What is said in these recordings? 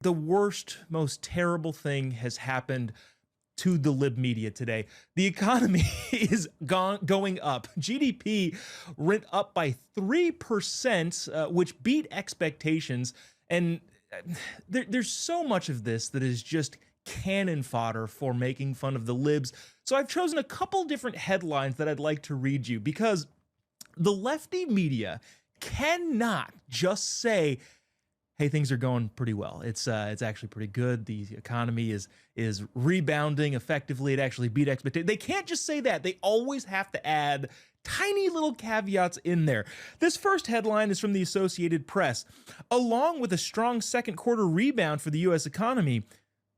The worst, most terrible thing has happened to the lib media today. The economy is going up. GDP went up by 3%, which beat expectations. And there's so much of this that is just cannon fodder for making fun of the libs. So I've chosen a couple different headlines that I'd like to read you because the lefty media cannot just say, hey, things are going pretty well. It's actually pretty good. The economy is rebounding effectively. It actually beat expectations. They can't just say that. They always have to add tiny little caveats in there. This first headline is from the Associated Press. Along with a strong second quarter rebound for the U.S. economy,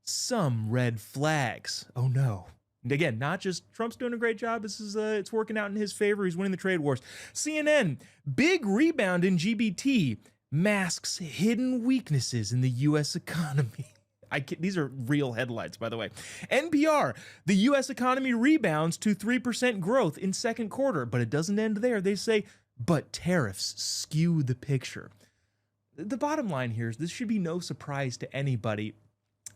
some red flags. Oh no. And again, not just Trump's doing a great job. This is it's working out in his favor. He's winning the trade wars. CNN, big rebound in GBT. Masks hidden weaknesses in the U.S. economy. These are real headlines, by the way. NPR, the U.S. economy rebounds to 3% growth in second quarter, but it doesn't end there. They say, but tariffs skew the picture. The bottom line here is this should be no surprise to anybody,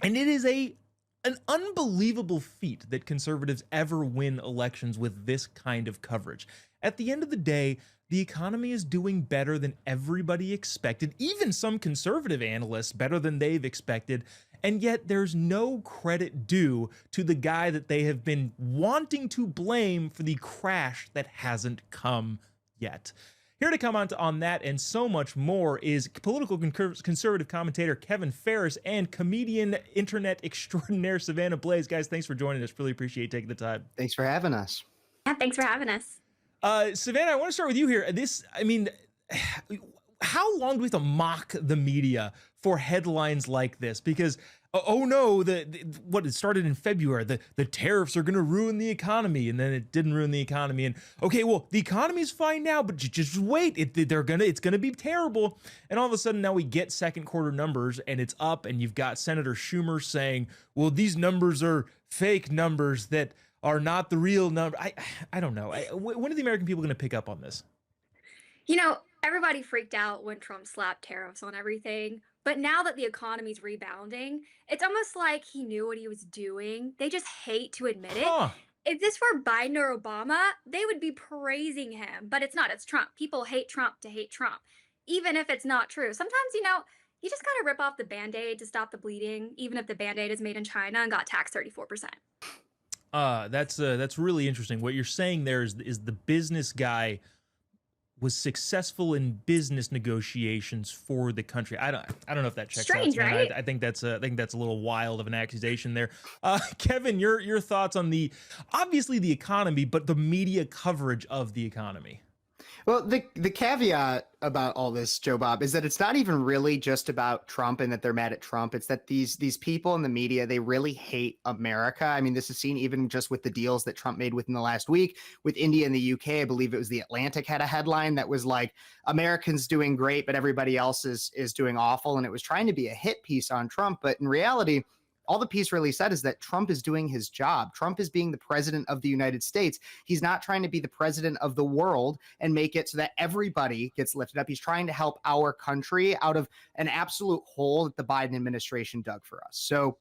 and it is an unbelievable feat that conservatives ever win elections with this kind of coverage. At the end of the day, the economy is doing better than everybody expected, even some conservative analysts better than they've expected, and yet there's no credit due to the guy that they have been wanting to blame for the crash that hasn't come yet. Here to comment on that and so much more is political conservative commentator Kevin Ferris and comedian internet extraordinaire Savannah Blaze. Guys, thanks for joining us. Really appreciate taking the time. Thanks for having us. Yeah, thanks for having us. Savannah, I want to start with you here. How long do we have to mock the media for headlines like this? Because, oh no, what it started in February, the tariffs are going to ruin the economy, and then it didn't ruin the economy. And okay, well, the economy's fine now, but just wait, it's gonna be terrible. And all of a sudden, now we get second quarter numbers, and it's up, and you've got Senator Schumer saying, well, these numbers are fake numbers that are not the real number. I don't know. When are the American people going to pick up on this? You know, everybody freaked out when Trump slapped tariffs on everything. But now that the economy's rebounding, it's almost like he knew what he was doing. They just hate to admit it. If this were Biden or Obama, they would be praising him. But it's not. It's Trump. People hate Trump to hate Trump, even if it's not true. Sometimes, you just got to rip off the Band-Aid to stop the bleeding, even if the Band-Aid is made in China and got taxed 34%. That's really interesting. What you're saying there is the business guy was successful in business negotiations for the country. I don't know if that checks out. Strange, right? I think that's a little wild of an accusation there. Kevin, your thoughts on obviously the economy, but the media coverage of the economy. Well, the caveat about all this, Joe Bob, is that it's not even really just about Trump and that they're mad at Trump. It's that these people in the media, they really hate America. I mean, this is seen even just with the deals that Trump made within the last week with India and the UK. I believe it was The Atlantic had a headline that was like, Americans doing great, but everybody else is doing awful. And it was trying to be a hit piece on Trump. But in reality, all the piece really said is that Trump is doing his job. Trump is being the president of the United States. He's not trying to be the president of the world and make it so that everybody gets lifted up. He's trying to help our country out of an absolute hole that the Biden administration dug for us. So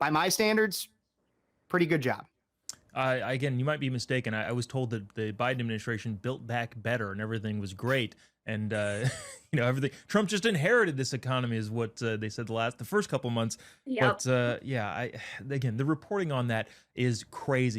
by my standards, pretty good job. Again, you might be mistaken. I was told that the Biden administration built back better and everything was great. And, everything. Trump just inherited this economy is what they said the first couple months. Yep. But again, the reporting on that is crazy.